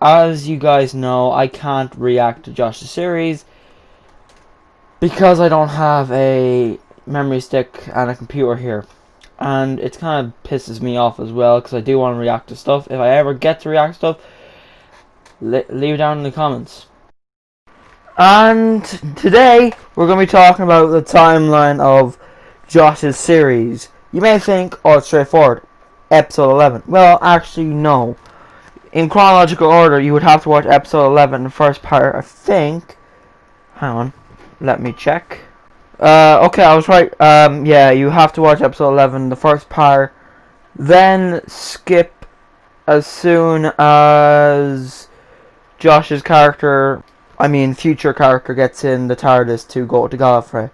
as you guys know, I can't react to Josh's series because I don't have a memory stick and a computer here. And it kind of pisses me off as well, because I do want to react to stuff. If I ever get to react to stuff, leave it down in the comments. And today, we're going to be talking about the timeline of Josh's series. You may think, oh, it's straightforward. Episode 11. Well, actually, no. In chronological order, you would have to watch episode 11, the first part, I think. Hang on. Let me check. Okay, I was right. Yeah, you have to watch episode 11, the first part. Then skip as soon as Josh's character, future character, gets in the TARDIS to go to Gallifrey.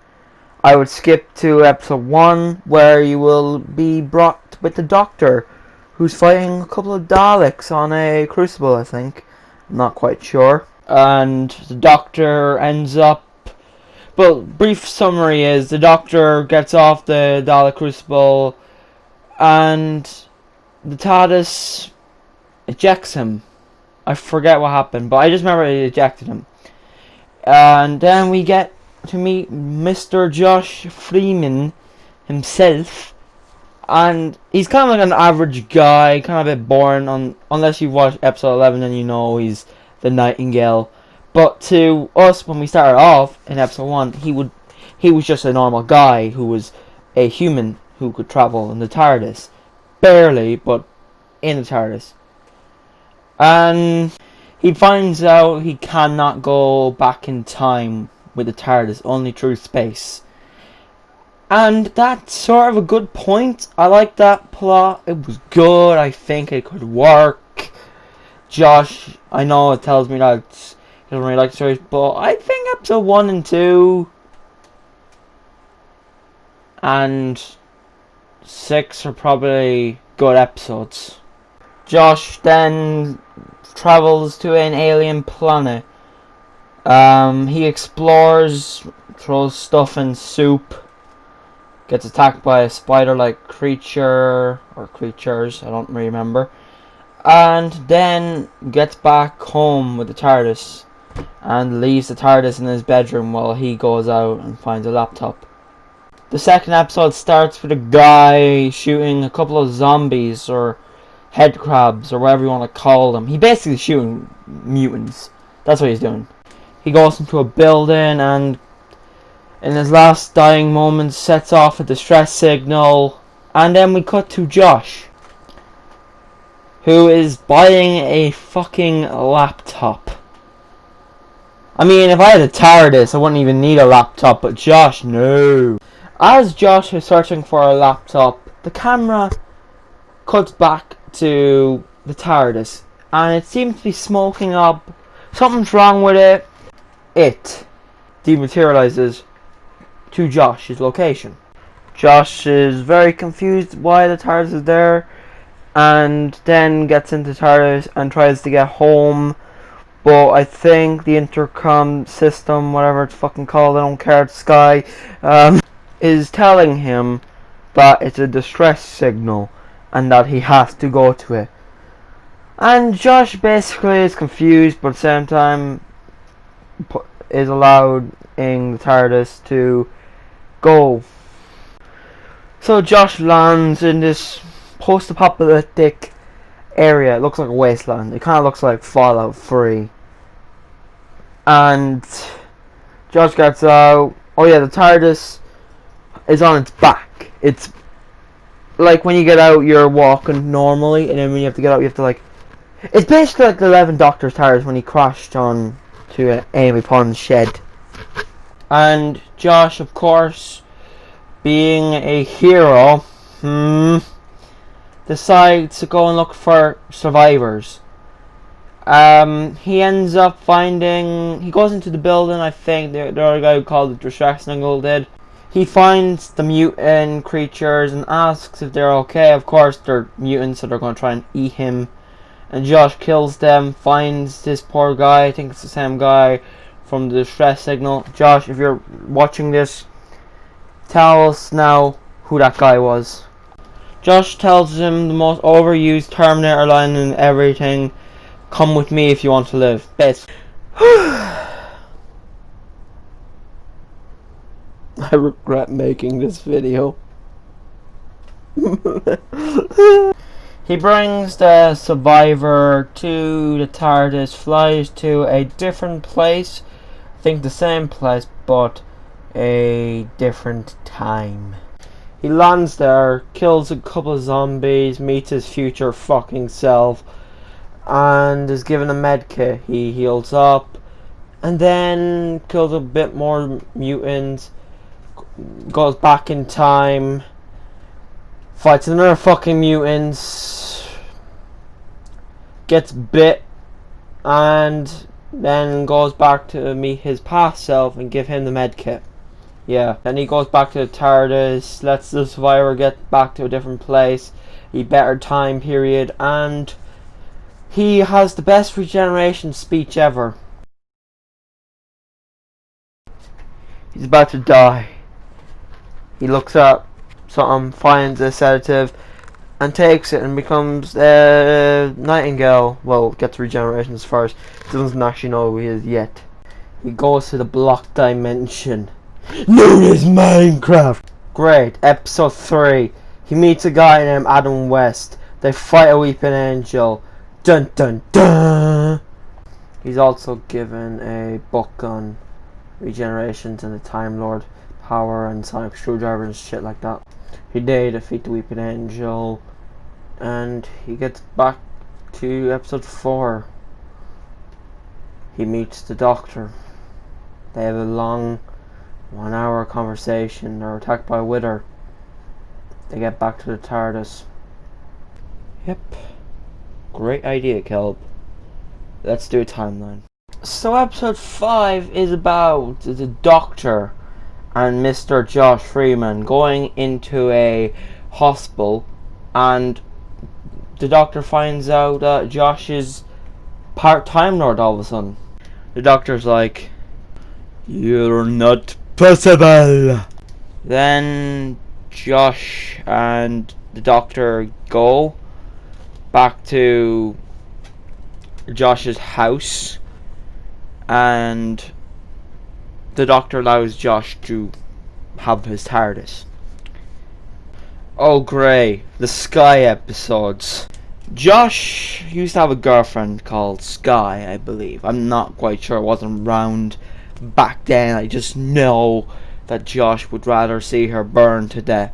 I would skip to episode 1, where you will be brought with the Doctor, who's fighting a couple of Daleks on a crucible, I think. I'm not quite sure. And the Doctor ends up... Well, brief summary is the Doctor gets off the Dalek crucible and the TARDIS ejects him. I forget what happened, but I just remember it ejected him. And then we get to meet Mr. Josh Freeman himself. And he's kind of like an average guy, kind of a bit boring, unless you've watched episode 11 and you know he's the Nightingale. But to us, when we started off in episode 1, he was just a normal guy who was a human who could travel in the TARDIS. Barely, but in the TARDIS. And he finds out he cannot go back in time with the TARDIS, only through space. And that's sort of a good point. I like that plot. It was good. I think it could work. Josh, I know it tells me that he doesn't really like the series, but I think episode 1 and 2 and 6 are probably good episodes. Josh then travels to an alien planet. He explores, throws stuff in soup, gets attacked by a spider-like creature, or creatures, I don't really remember, and then gets back home with the TARDIS, and leaves the TARDIS in his bedroom while he goes out and finds a laptop. The second episode starts with a guy shooting a couple of zombies, or head crabs, or whatever you want to call them. He basically shooting mutants. That's what he's doing. He goes into a building and in his last dying moments sets off a distress signal, and then we cut to Josh, who is buying a fucking laptop. If I had a TARDIS, I wouldn't even need a laptop, but Josh, no. As Josh is searching for a laptop, the camera cuts back to the TARDIS, and it seems to be smoking up. Something's wrong with it. It dematerializes to Josh's location. Josh is very confused why the TARDIS is there, and then gets into TARDIS and tries to get home, but I think the intercom system, whatever it's fucking called, I don't care, it's Sky, is telling him that it's a distress signal and that he has to go to it. And Josh basically is confused, but at the same time is allowed in the TARDIS to go. So Josh lands in this post-apocalyptic area. It looks like a wasteland. It kind of looks like Fallout 3. And Josh gets out. Oh yeah, the TARDIS is on its back. It's like when you get out, you're walking normally, and then when you have to get out, you have to like... It's basically like the 11 Doctor's TARDIS when he crashed on to Amy Pond's shed. And Josh, of course, being a hero, decides to go and look for survivors. He ends up finding... He goes into the building, I think, the other guy who called it distress signal did. He finds the mutant creatures and asks if they're okay. Of course, they're mutants, so they're going to try and eat him. And Josh kills them, finds this poor guy, I think it's the same guy from the distress signal. Josh, if you're watching this, tell us now who that guy was. Josh tells him the most overused Terminator line and everything, Come with me if you want to live. Best. I regret making this video. He brings the survivor to the TARDIS, flies to a different place. I think the same place, but a different time. He lands there, kills a couple of zombies, meets his future fucking self, and is given a med kit. He heals up, and then kills a bit more mutants, goes back in time, fights another fucking mutants, gets bit, and then goes back to meet his past self and give him the med kit. Yeah, then he goes back to the TARDIS, lets the survivor get back to a different place, a better time period, and he has the best regeneration speech ever. He's about to die. He looks up something, finds a sedative, and takes it and becomes a Nightingale. Well, gets regenerations first. Doesn't actually know who he is yet. He goes to the block dimension, known as Minecraft. Great. Episode 3. He meets a guy named Adam West. They fight a weeping angel. Dun dun dun. He's also given a book on regenerations and the Time Lord power and sonic screwdriver and shit like that. They defeat the weeping angel, and he gets back to episode 4. He meets the Doctor. They have a long 1-hour conversation. They're attacked by a wither. They get back to the TARDIS. Yep. Great idea, Kelp. Let's do a timeline. So episode 5 is about the Doctor and Mr. Josh Freeman going into a hospital, and the Doctor finds out that Josh is part-time Lord all of a sudden. The Doctor's like, "You're not possible." Then Josh and the Doctor go back to Josh's house, and the Doctor allows Josh to have his TARDIS. Oh great, the Sky episodes. Josh used to have a girlfriend called Sky, I believe. I'm not quite sure, I wasn't around back then. I just know that Josh would rather see her burn to death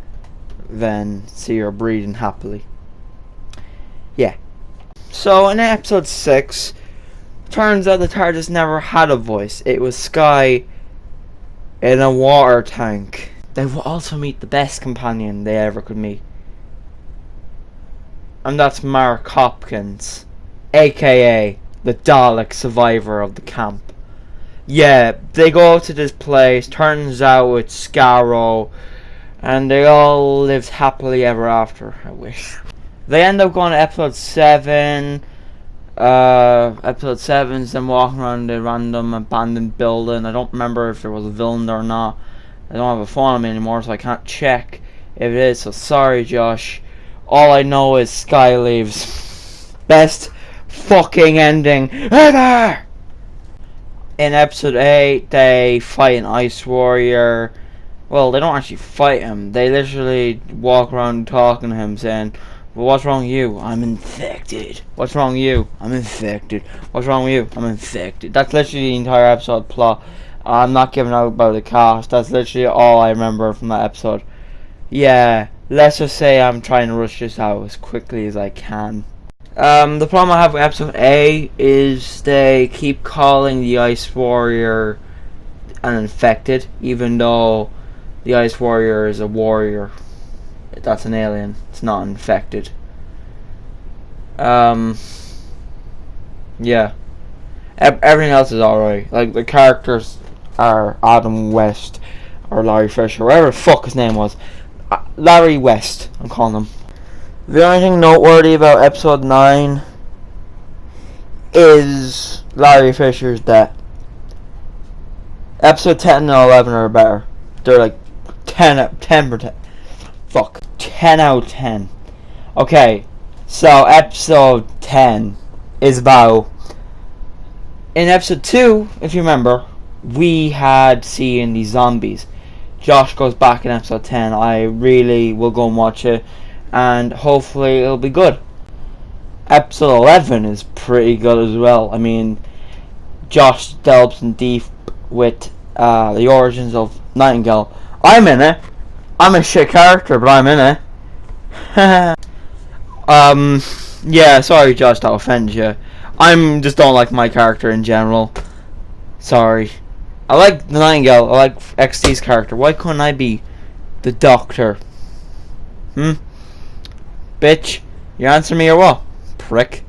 than see her breathing happily. Yeah. So in episode 6, turns out the TARDIS never had a voice. It was Sky in a water tank. They will also meet the best companion they ever could meet, and that's Mark Hopkins, aka the Dalek survivor of the camp. Yeah, they go to this place, turns out it's Scarrow, and they all lived happily ever after, I wish. They end up going to episode 7. Episode 7's them walking around a random abandoned building. I don't remember if there was a villain there or not. I don't have a phone on me anymore, so I can't check if it is, so sorry Josh. All I know is Sky leaves. Best fucking ending ever! In episode 8, they fight an Ice Warrior. Well, they don't actually fight him. They literally walk around talking to him, saying, "Well, what's wrong with you? I'm infected. What's wrong with you? I'm infected. What's wrong with you? I'm infected." That's literally the entire episode plot. I'm not giving out about the cast. That's literally all I remember from that episode. Yeah, let's just say I'm trying to rush this out as quickly as I can. The problem I have with episode A is they keep calling the Ice Warrior an infected, even though the Ice Warrior is a warrior. That's an alien. It's not infected. Yeah. Everything else is alright. Like, the characters are Adam West or Larry Fisher, whatever the fuck his name was. Larry West, I'm calling him. The only thing noteworthy about episode 9 is Larry Fisher's death. Episode 10 and 11 are better. They're like 10 out of 10. Okay, so episode 10, is Bao. In episode 2, if you remember, we had seen the zombies. Josh goes back in episode 10. I really will go and watch it, and hopefully it'll be good. Episode 11 is pretty good as well. I mean, Josh delves in deep with the origins of Nightingale. I'm in it. I'm a shit character, but I'm in it. Yeah, sorry Josh, that offends you. I'm just don't like my character in general. Sorry. I like the Nightingale, I like XT's character. Why couldn't I be the Doctor? Bitch, you answer me or what? Prick.